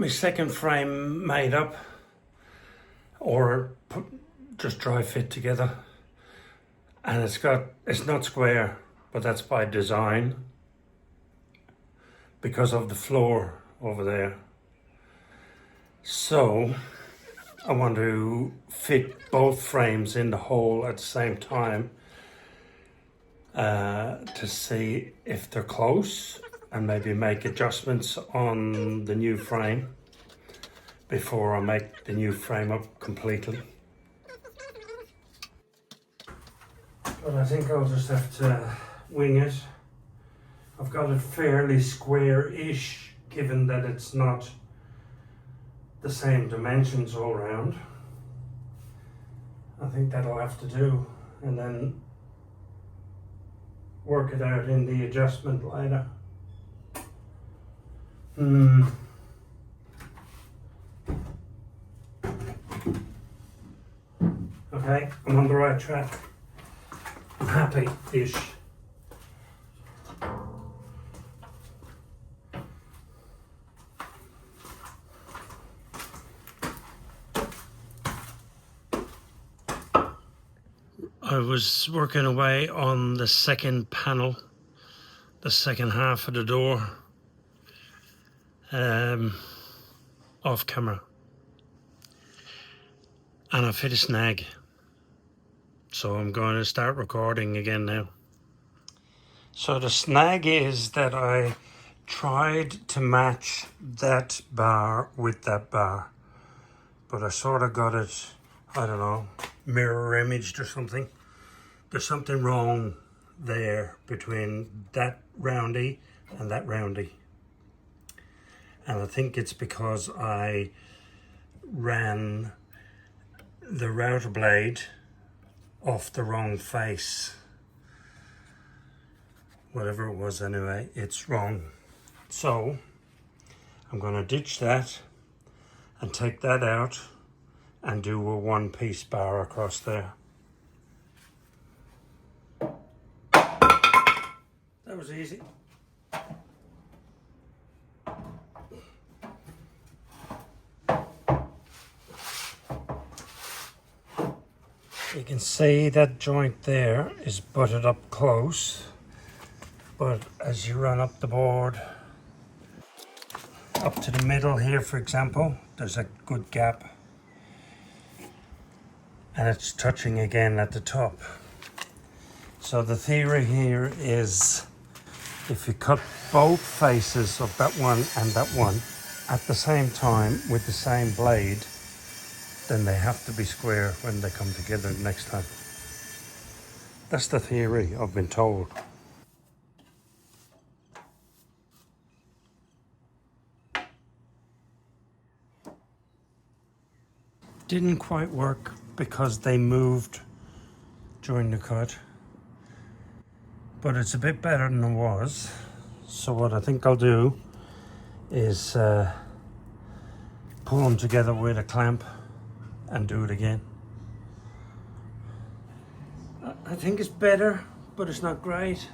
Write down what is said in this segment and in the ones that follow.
my second frame made up, or just dry fit together, and it's not square, but that's by design because of the floor over there. So I want to fit both frames in the hole at the same time to see if they're close, and maybe make adjustments on the new frame before I make the new frame up completely. But I think I'll just have to wing it. I've got it fairly square-ish, given that it's not the same dimensions all around. I think that'll have to do, and then work it out in the adjustment later. Okay, I'm on the right track. I'm happy-ish. I was working away on the second panel, the second half of the door, off camera, and I fit a snag. So I'm going to start recording again now. So the snag is that I tried to match that bar with that bar, but I sort of got it, I don't know, mirror imaged or something. There's something wrong there between that roundy and that roundy. And I think it's because I ran the router blade off the wrong face. Whatever it was anyway, it's wrong. So I'm going to ditch that and take that out and do a one-piece bar across there. That was easy. You can see that joint there is butted up close, but as you run up the board, up to the middle here, for example, there's a good gap, and it's touching again at the top. So the theory here is, if you cut both faces of that one and that one at the same time with the same blade, then they have to be square when they come together next time. That's the theory I've been told. Didn't quite work because they moved during the cut, but it's a bit better than it was. So what I think I'll do is pull them together with a clamp and do it again. I think it's better, but it's not great.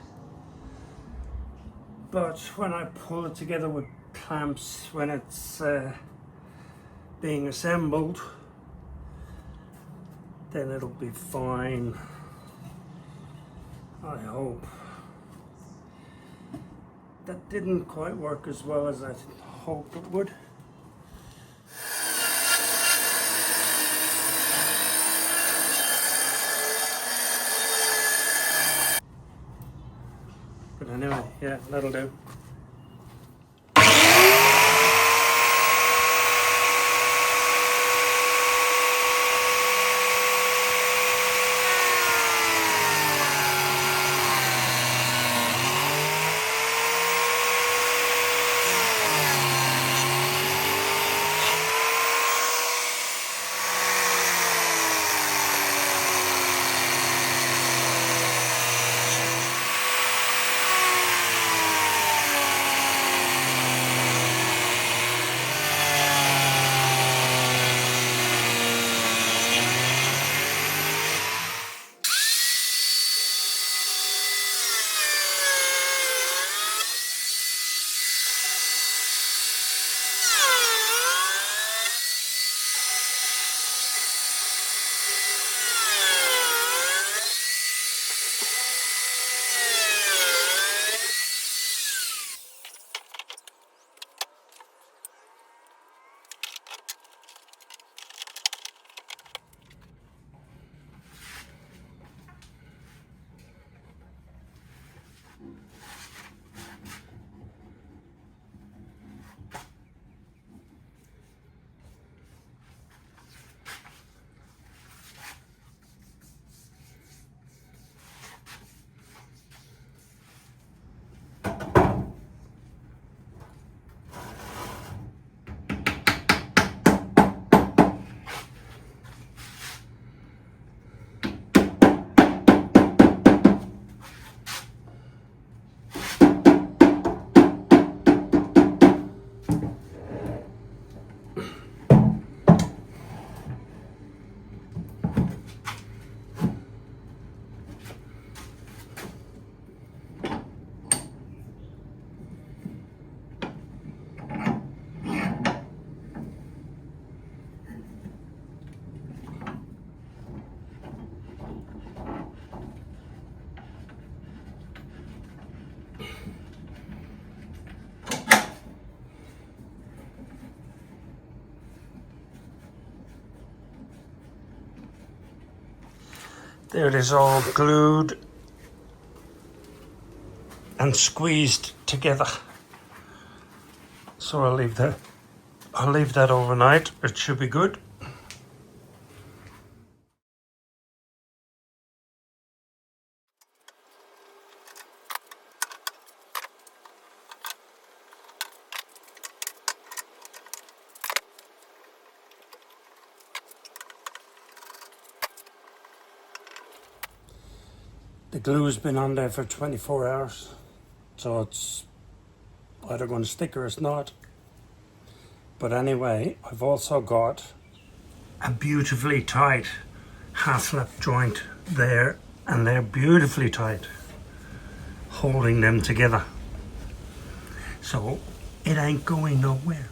But when I pull it together with clamps, when it's being assembled, then it'll be fine, I hope. That didn't quite work as well as I hoped it would. But anyway, yeah, that'll do. There it is, all glued and squeezed together. So I'll leave that overnight. It should be good. The glue's been on there for 24 hours, so it's either going to stick or it's not. But anyway, I've also got a beautifully tight half lap joint there, and they're beautifully tight, holding them together. So it ain't going nowhere.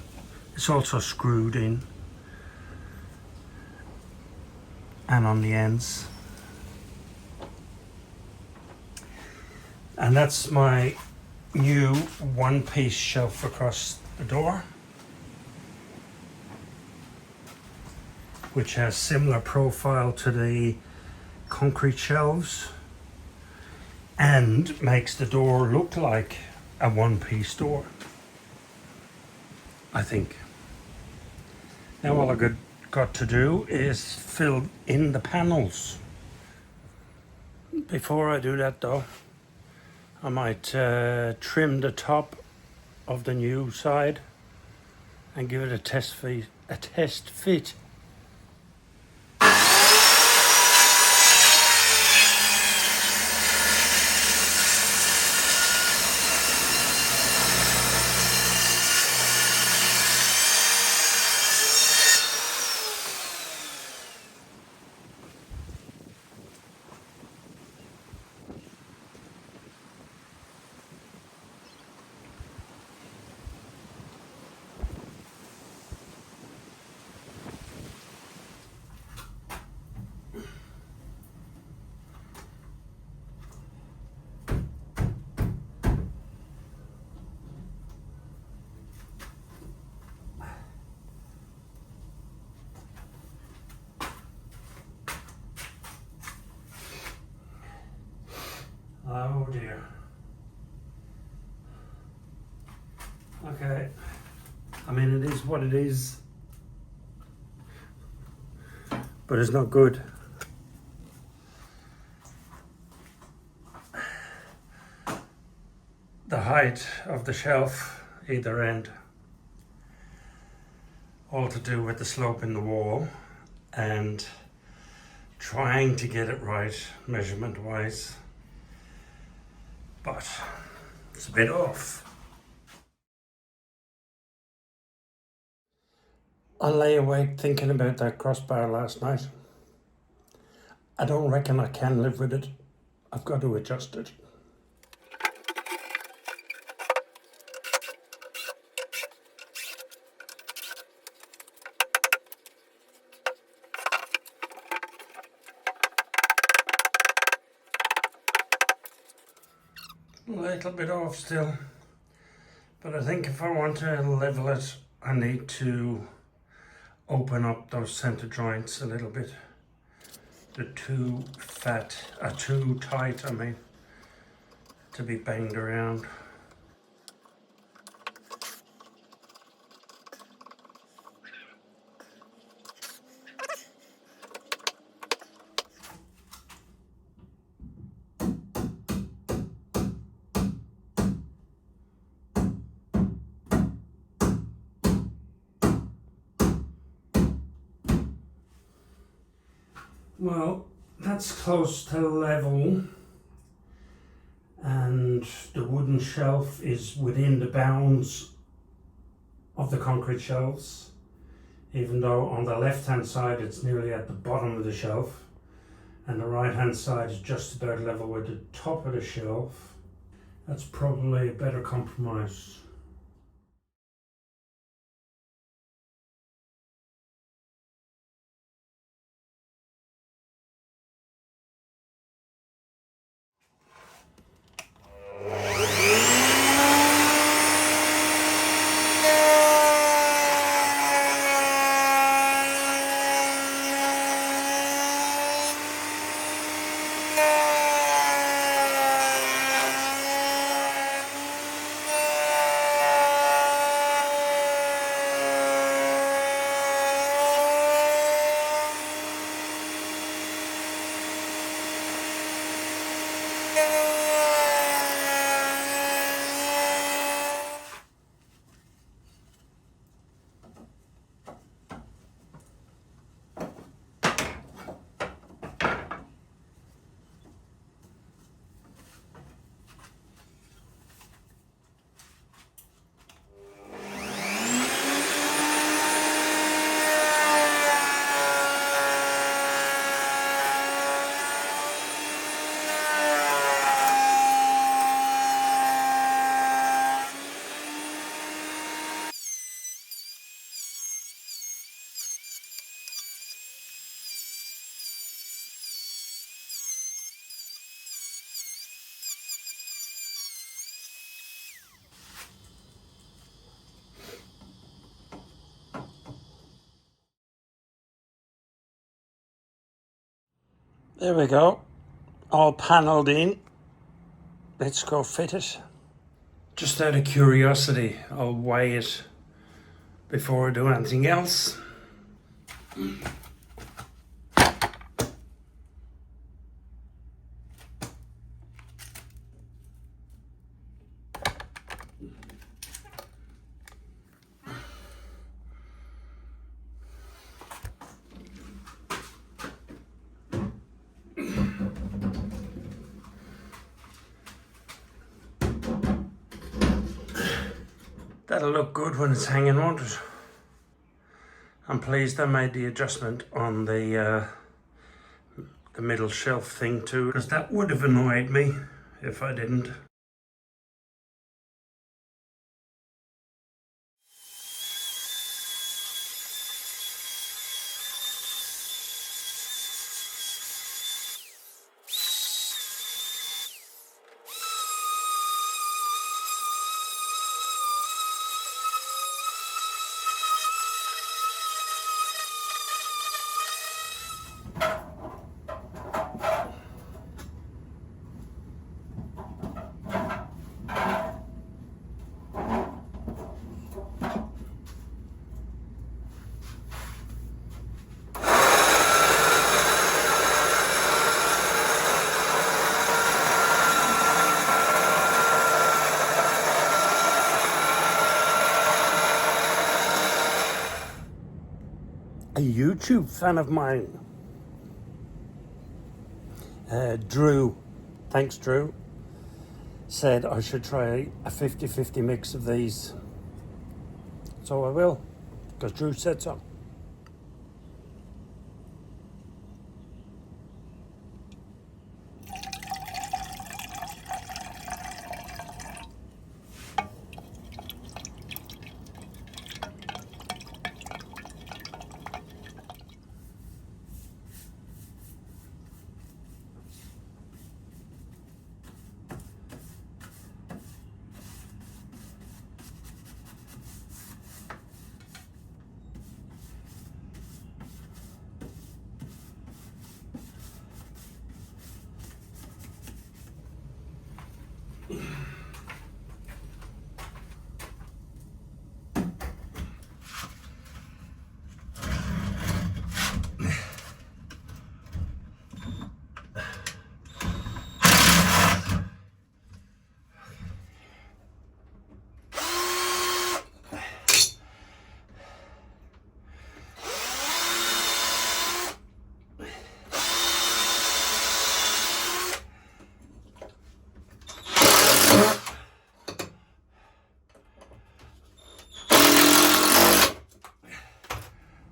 It's also screwed in and on the ends. And that's my new one-piece shelf across the door, which has similar profile to the concrete shelves and makes the door look like a one-piece door, I think. Now all I got to do is fill in the panels. Before I do that though, I might trim the top of the new side and give it a test fit. Oh dear. Okay. I mean, it is what it is, but it's not good. The height of the shelf, either end, all to do with the slope in the wall and trying to get it right measurement wise, but it's a bit off. I lay awake thinking about that crossbar last night. I don't reckon I can live with it. I've got to adjust it. A little bit off still, but I think if I want to level it, I need to open up those center joints a little bit. They're too tight, I mean, to be banged around. Well, that's close to level, and the wooden shelf is within the bounds of the concrete shelves, even though on the left hand side it's nearly at the bottom of the shelf and the right hand side is just about level with the top of the shelf. That's probably a better compromise. There we go, all panelled in. Let's go fit it. Just out of curiosity, I'll weigh it before I do anything else. That'll look good when it's hanging, won't it? I'm pleased I made the adjustment on the middle shelf thing too, because that would have annoyed me if I didn't. A YouTube fan of mine, Drew, thanks Drew, said I should try a 50-50 mix of these. So I will, because Drew said so.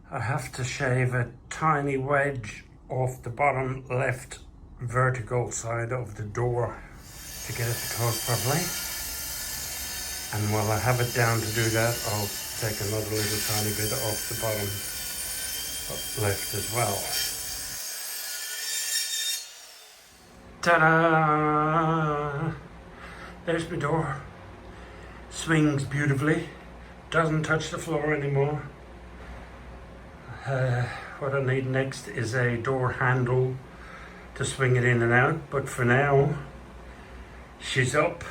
I have to shave a tiny wedge off the bottom left vertical side of the door to get it to close properly. And while I have it down to do that, I'll take another little tiny bit off the bottom left as well. Ta-da! There's my door. Swings beautifully. Doesn't touch the floor anymore. What I need next is a door handle to swing it in and out, but for now, she's up.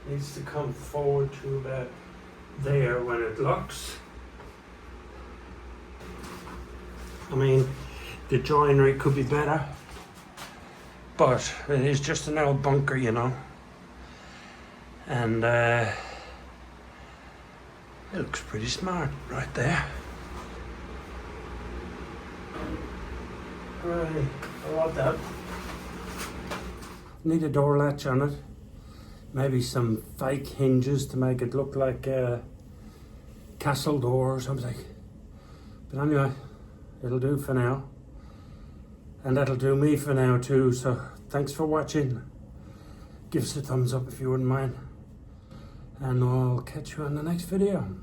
Needs to come forward to about there when it locks. I mean, the joinery could be better, but it is just an old bunker, you know. And it looks pretty smart right there. Right, I love that. Need a door latch on it. Maybe some fake hinges to make it look like a castle door or something. But anyway, it'll do for now. And that'll do me for now too. So thanks for watching. Give us a thumbs up if you wouldn't mind. And I'll catch you on the next video.